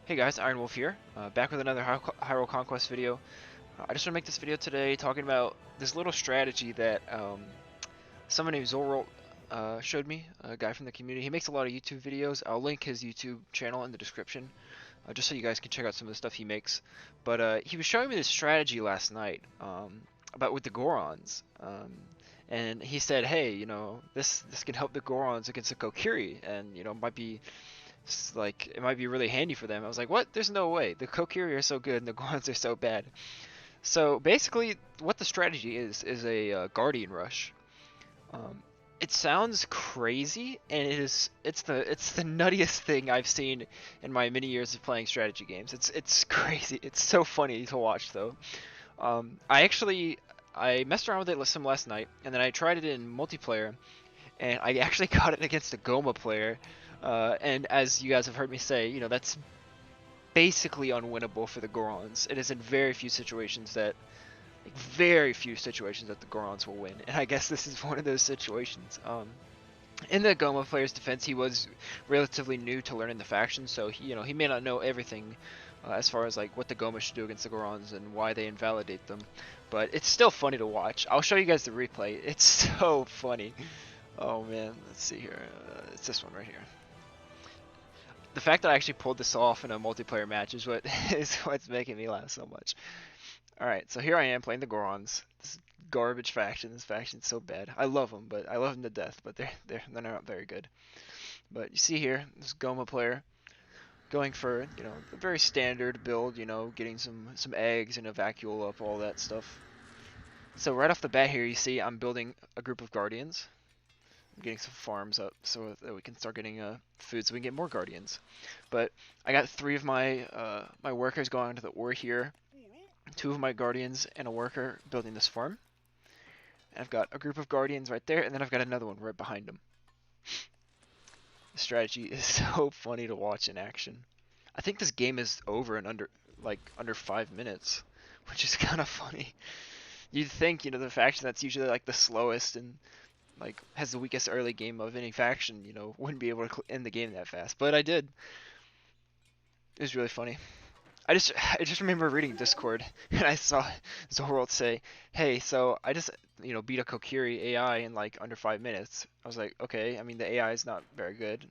Hey guys, Iron Wolf here, back with another Hyrule Conquest video. I just want to make this video today talking about this little strategy that someone named Zorrolt showed me, a guy from the community. He makes a lot of YouTube videos. I'll link his YouTube channel in the description, just so you guys can check out some of the stuff he makes. But he was showing me this strategy last night about with the Gorons. And he said, hey, this can help the Gorons against the Kokiri, and might be like it might be really handy for them. I was like, what? There's no way. The Kokiri are so good and the Gorons are so bad. So basically, what the strategy is a Guardian Rush. Um, it sounds crazy, and it's the nuttiest thing I've seen in my many years of playing strategy games. It's crazy. It's so funny to watch though. I messed around with it some last night, and then I tried it in multiplayer, and I actually got it against a Goma player. And as you guys have heard me say, that's basically unwinnable for the Gorons. It is in very few situations that the Gorons will win, and I guess this is one of those situations. In the Goma player's defense, he was relatively new to learning the faction, so he may not know everything as far as like what the Goma should do against the Gorons and why they invalidate them. But it's still funny to watch. I'll show you guys the replay. It's so funny. Oh man, let's see here. It's this one right here. The fact that I actually pulled this off in a multiplayer match is what's making me laugh so much. All right, so here I am playing the Gorons. This garbage faction. This faction's so bad. I love them, but I love them to death. But they're not very good. But you see here, this Goma player going for a very standard build. Getting some eggs and a vacuole up, all that stuff. So right off the bat here, you see I'm building a group of Guardians. I'm getting some farms up so that we can start getting food so we can get more Guardians. But I got three of my workers going to the ore here, two of my Guardians and a worker building this farm. And I've got a group of Guardians right there, and then I've got another one right behind them. The strategy is so funny to watch in action. I think this game is over in under 5 minutes, which is kind of funny. You'd think the faction that's usually like the slowest and like has the weakest early game of any faction, wouldn't be able to end the game that fast. But I did. It was really funny. I just remember reading Discord and I saw Zorworld say, "Hey, so I just beat a Kokiri AI in like under 5 minutes." I was like, "Okay, I mean the AI is not very good,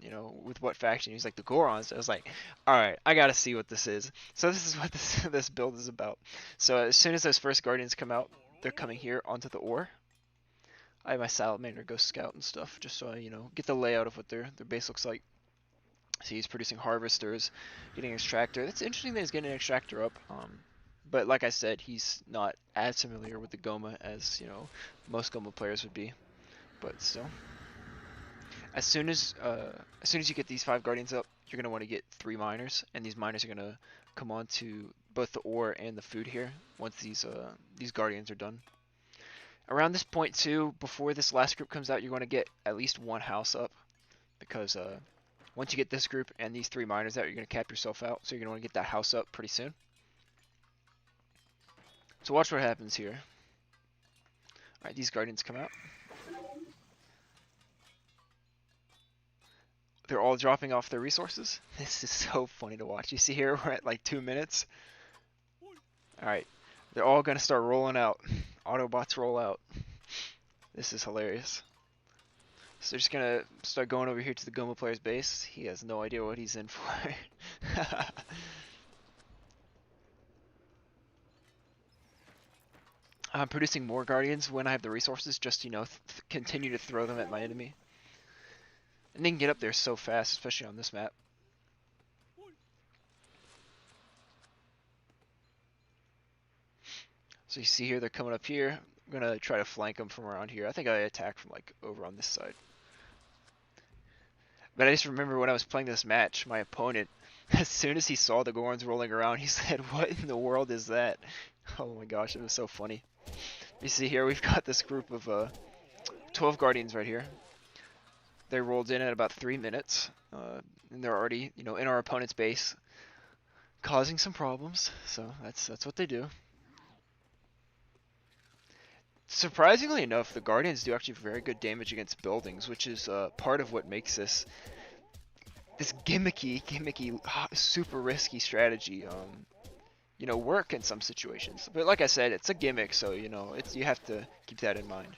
with what faction?" He's like, "The Gorons." I was like, "All right, I gotta see what this is." So this is what this build is about. So as soon as those first Guardians come out, they're coming here onto the ore. I have my Salamander go scout and stuff, just so I, get the layout of what their base looks like. So he's producing harvesters, getting an extractor. It's interesting that he's getting an extractor up. But like I said, he's not as familiar with the Goma as, most Goma players would be. But still. As soon as you get these 5 Guardians up, you're going to want to get 3 miners, and these miners are going to come on to both the ore and the food here once these Guardians are done. Around this point too, before this last group comes out, you're going to get at least 1 house up, because once you get this group and these 3 miners out, you're going to cap yourself out, so you're going to want to get that house up pretty soon. So watch what happens here. Alright, these Guardians come out. They're all dropping off their resources. This is so funny to watch. You see here, we're at like 2 minutes. Alright, they're all going to start rolling out. Autobots roll out. This is hilarious. So they're just gonna start going over here to the Goma player's base. He has no idea what he's in for. I'm producing more Guardians when I have the resources, just continue to throw them at my enemy. And they can get up there so fast, especially on this map. So you see here, they're coming up here. I'm gonna try to flank them from around here. I think I attack from like over on this side. But I just remember when I was playing this match, my opponent, as soon as he saw the Gorons rolling around, he said, "What in the world is that?" Oh my gosh, it was so funny. You see here, we've got this group of 12 Guardians right here. They rolled in at about 3 minutes, and they're already, in our opponent's base, causing some problems. So that's what they do. Surprisingly enough, the Guardians do actually very good damage against buildings, which is part of what makes this this gimmicky, super risky strategy, you know, work in some situations. But like I said, it's a gimmick, so you know, you have to keep that in mind.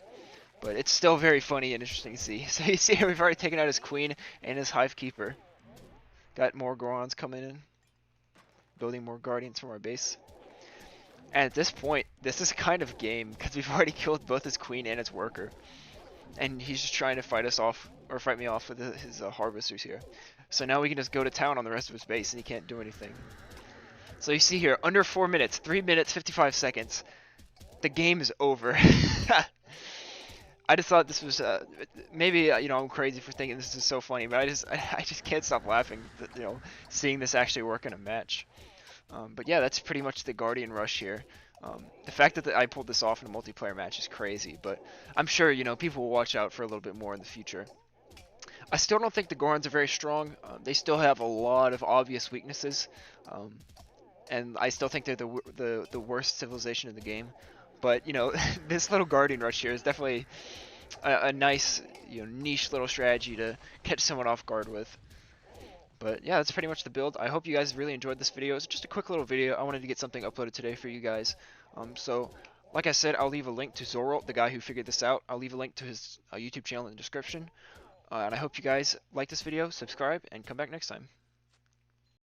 But it's still very funny and interesting to see. So you see here, we've already taken out his queen and his hive keeper. Got more Gorons coming in, building more guardians from our base. And at this point, this is kind of game because we've already killed both his queen and his worker, and he's just trying to fight us off or fight me off with his harvesters here. So now we can just go to town on the rest of his base, and he can't do anything. So you see here, under 4 minutes, 3 minutes 55 seconds, the game is over. I just thought this was maybe you know, I'm crazy for thinking this is so funny, but I just can't stop laughing, you know, seeing this actually work in a match. But yeah, that's pretty much the Guardian Rush here. The fact that I pulled this off in a multiplayer match is crazy, but I'm sure, you know, people will watch out for a little bit more in the future. I still don't think the Gorons are very strong. They still have a lot of obvious weaknesses, and I still think they're the worst civilization in the game. But you know, this little Guardian Rush here is definitely a nice, you know, niche little strategy to catch someone off guard with. But yeah, that's pretty much the build. I hope you guys really enjoyed this video. It's just a quick little video. I wanted to get something uploaded today for you guys. So, like I said, I'll leave a link to Zorro, the guy who figured this out. I'll leave a link to his YouTube channel in the description. And I hope you guys like this video, subscribe, and come back next time.